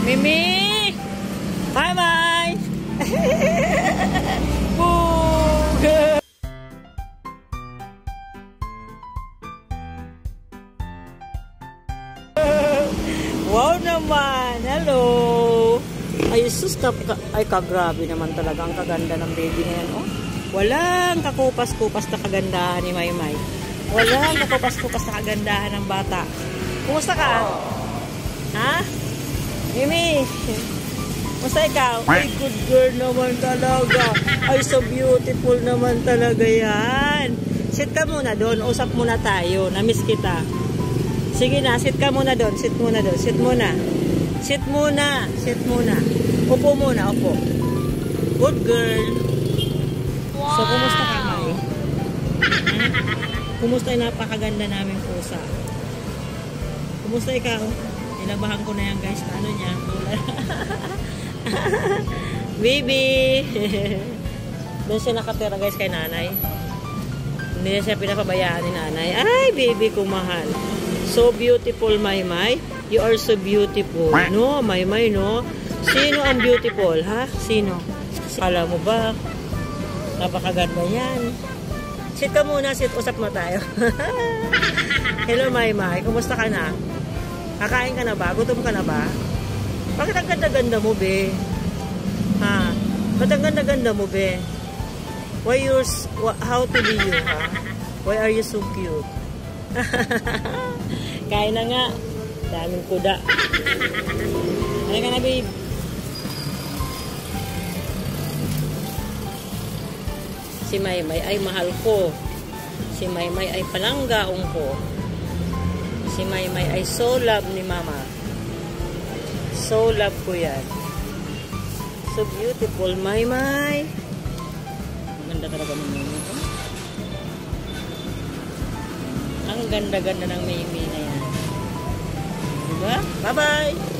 Mimi! Hi, Mai! Boog! Wow naman! Hello! Ay, sus, ay kagrabe naman talaga. Ang kaganda ng baby na yan, oh. Walang kakupas-kupas na kagandahan ni Maymay. Walang kakupas-kupas na kagandahan ng bata. Kumusta ka? Ha? Mimi! Kumusta ikaw? Ay, good girl naman talaga. Ay, so beautiful naman talaga yan. Sit ka muna doon. Usap muna tayo. Namiss kita. Sige na, sit ka muna doon. Sit muna doon. Sit muna. Sit muna. Sit muna. Upo muna, upo. Good girl. Wow. So, kumusta ka, May? Kumusta yung napakaganda naming pusa? Kumusta ikaw? Nilabahan ko na yan, guys. Ano niya? Baby! Doon siya nakatira, guys, kay nanay. Hindi na siya pinapabayaan ni nanay. Ay, baby ko mahal. So beautiful, Maymay. You are so beautiful. No, Maymay, no? Sino ang beautiful, ha? Sino? Alam mo ba? Napakaganda yan. Sit ka muna, sit. Usap mo tayo. Hello, Maymay. Kumusta ka na? Kakain ka na ba? Gutom ka na ba? Bakit ang ganda-ganda mo, be? Ha? Bakit ang ganda-ganda mo, be? Why you're... How to be you, ha? Why are you so cute? Kain na nga. Daming kuda. Ano ka na, babe? Si Maymay ay mahal ko. Si Maymay ay palanggaong ko. Si Maymay ay so love ni mama. So love ko yan. So beautiful, Maymay. Ganda talaga ng Mimi ko. Ang ganda-ganda ng Mimi na yan. Diba? Bye-bye!